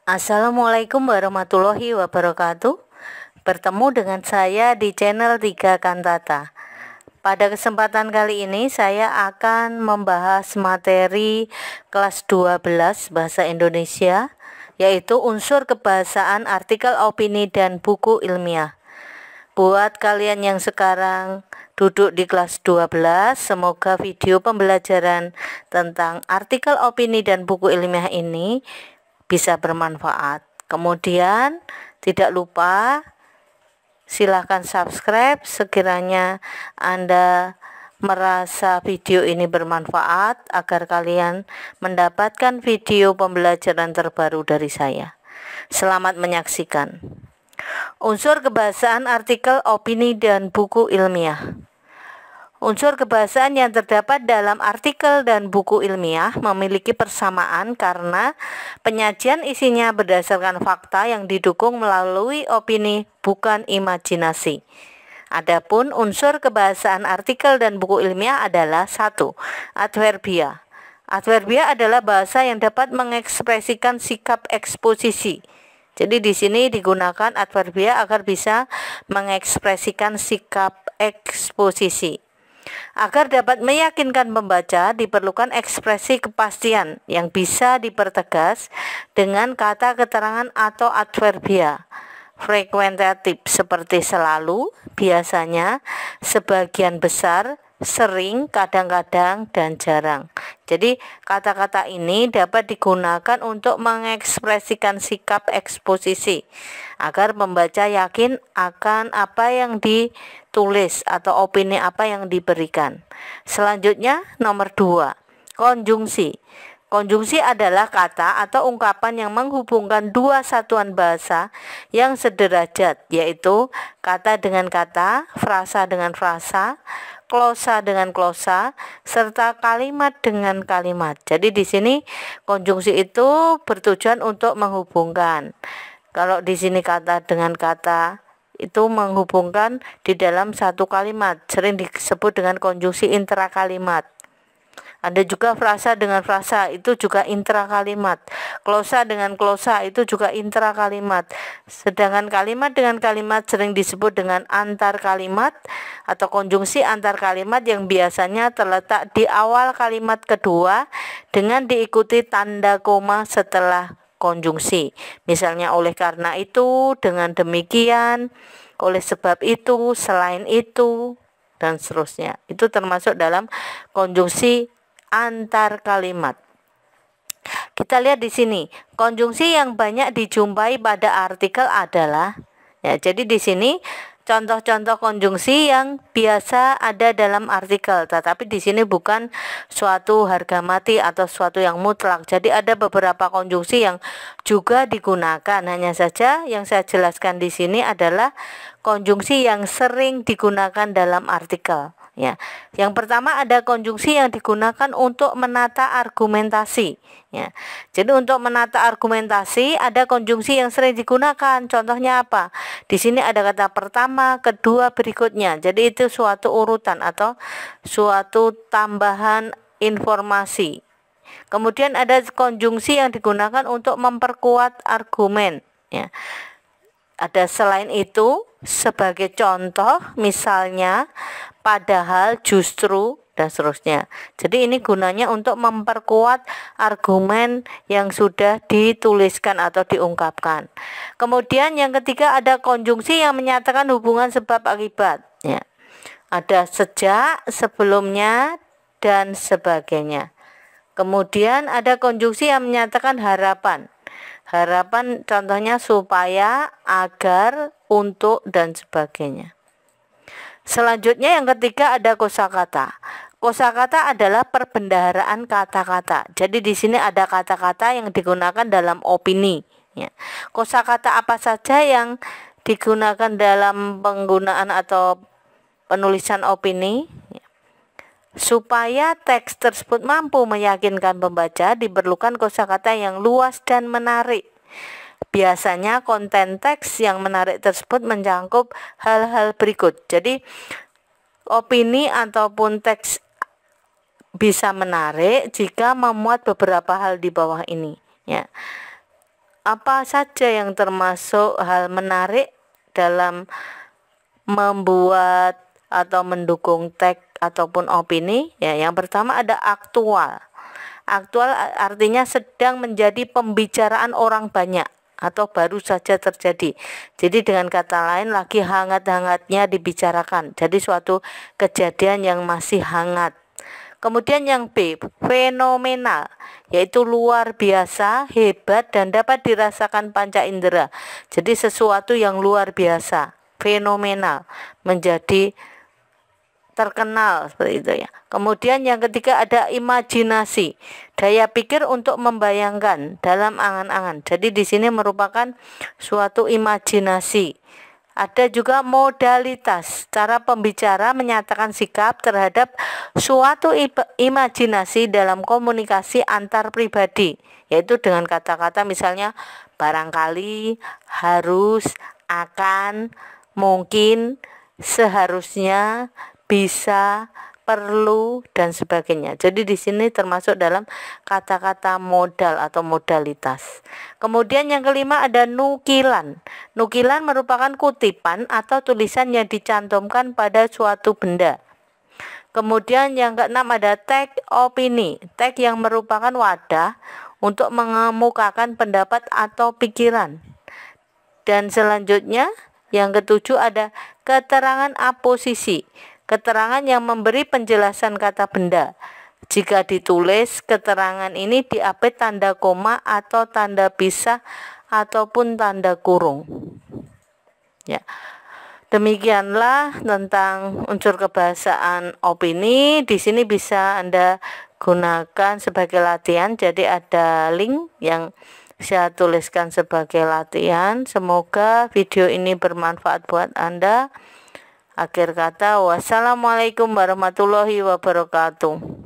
Assalamualaikum warahmatullahi wabarakatuh. Bertemu dengan saya di channel 3 Kantata. Pada kesempatan kali ini saya akan membahas materi kelas 12 Bahasa Indonesia, yaitu unsur kebahasaan, artikel, opini, dan buku ilmiah. Buat kalian yang sekarang duduk di kelas 12, semoga video pembelajaran tentang artikel, opini, dan buku ilmiah ini bisa bermanfaat. Kemudian tidak lupa silahkan subscribe sekiranya Anda merasa video ini bermanfaat agar kalian mendapatkan video pembelajaran terbaru dari saya. Selamat menyaksikan. Unsur kebahasaan, artikel, opini, dan buku ilmiah. Unsur kebahasaan yang terdapat dalam artikel dan buku ilmiah memiliki persamaan karena penyajian isinya berdasarkan fakta yang didukung melalui opini, bukan imajinasi. Adapun unsur kebahasaan artikel dan buku ilmiah adalah 1. Adverbia. Adverbia adalah bahasa yang dapat mengekspresikan sikap eksposisi. Jadi di sini digunakan adverbia agar bisa mengekspresikan sikap eksposisi. Agar dapat meyakinkan pembaca, diperlukan ekspresi kepastian yang bisa dipertegas dengan kata keterangan atau adverbia frekuentatif seperti selalu, biasanya, sebagian besar, sering, kadang-kadang, dan jarang. Jadi kata-kata ini dapat digunakan untuk mengekspresikan sikap eksposisi agar pembaca yakin akan apa yang ditulis atau opini apa yang diberikan. Selanjutnya nomor 2, konjungsi. Konjungsi adalah kata atau ungkapan yang menghubungkan dua satuan bahasa yang sederajat, yaitu kata dengan kata, frasa dengan frasa, glosa dengan glosa, serta kalimat dengan kalimat. Jadi di sini konjungsi itu bertujuan untuk menghubungkan. Kalau di sini kata dengan kata itu menghubungkan di dalam satu kalimat, sering disebut dengan konjungsi intrakalimat. Ada juga frasa dengan frasa, itu juga intrakalimat. Glosa dengan glosa, itu juga intrakalimat. Sedangkan kalimat dengan kalimat sering disebut dengan antar kalimat atau konjungsi antar kalimat yang biasanya terletak di awal kalimat kedua dengan diikuti tanda koma setelah konjungsi. Misalnya oleh karena itu, dengan demikian, oleh sebab itu, selain itu, dan seterusnya. Itu termasuk dalam konjungsi antar kalimat. Kita lihat di sini, konjungsi yang banyak dijumpai pada artikel adalah jadi di sini contoh-contoh konjungsi yang biasa ada dalam artikel, tetapi di sini bukan suatu harga mati atau suatu yang mutlak. Jadi ada beberapa konjungsi yang juga digunakan. Hanya saja yang saya jelaskan di sini adalah konjungsi yang sering digunakan dalam artikel. Ya, yang pertama ada konjungsi yang digunakan untuk menata argumentasi. Ya, jadi untuk menata argumentasi ada konjungsi yang sering digunakan. Contohnya apa? Di sini ada kata pertama, kedua, berikutnya. Jadi itu suatu urutan atau suatu tambahan informasi. Kemudian ada konjungsi yang digunakan untuk memperkuat argumen. Ya. Ada selain itu, sebagai contoh, misalnya padahal, justru, dan seterusnya. Jadi ini gunanya untuk memperkuat argumen yang sudah dituliskan atau diungkapkan. Kemudian yang ketiga ada konjungsi yang menyatakan hubungan sebab akibat. Ya. Ada sejak, sebelumnya, dan sebagainya. Kemudian ada konjungsi yang menyatakan harapan. Harapan contohnya supaya, agar, untuk, dan sebagainya. Selanjutnya yang ketiga ada kosakata. Kosakata adalah perbendaharaan kata-kata. Jadi di sini ada kata-kata yang digunakan dalam opini. Ya. Kosakata apa saja yang digunakan dalam penggunaan atau penulisan opini? Ya. Supaya teks tersebut mampu meyakinkan pembaca, diperlukan kosakata yang luas dan menarik. Biasanya konten teks yang menarik tersebut mencakup hal-hal berikut. Jadi opini ataupun teks bisa menarik jika memuat beberapa hal di bawah ini. Ya. apa saja yang termasuk hal menarik dalam membuat atau mendukung teks ataupun opini? Ya, yang pertama ada aktual. Aktual artinya sedang menjadi pembicaraan orang banyak atau baru saja terjadi. Jadi dengan kata lain lagi hangat-hangatnya dibicarakan. Jadi suatu kejadian yang masih hangat. Kemudian yang B, fenomenal, yaitu luar biasa, hebat, dan dapat dirasakan panca indera. Jadi sesuatu yang luar biasa, fenomenal, menjadi terkenal seperti itu ya. Kemudian yang ketiga ada imajinasi, daya pikir untuk membayangkan dalam angan-angan. Jadi di sini merupakan suatu imajinasi. Ada juga modalitas, cara pembicara menyatakan sikap terhadap suatu imajinasi dalam komunikasi antar pribadi, yaitu dengan kata-kata misalnya barangkali, harus, akan, mungkin, seharusnya, bisa, perlu, dan sebagainya. Jadi di sini termasuk dalam kata-kata modal atau modalitas. Kemudian yang kelima ada nukilan. Nukilan merupakan kutipan atau tulisan yang dicantumkan pada suatu benda. Kemudian yang keenam ada teks opini. Teks yang merupakan wadah untuk mengemukakan pendapat atau pikiran. Dan selanjutnya yang ketujuh ada keterangan aposisi. Keterangan yang memberi penjelasan kata benda. Jika ditulis, keterangan ini diapit tanda koma atau tanda pisah ataupun tanda kurung. Ya. Demikianlah tentang unsur kebahasaan opini. Di sini bisa Anda gunakan sebagai latihan. Jadi ada link yang saya tuliskan sebagai latihan. Semoga video ini bermanfaat buat Anda. Akhir kata, wassalamualaikum warahmatullahi wabarakatuh.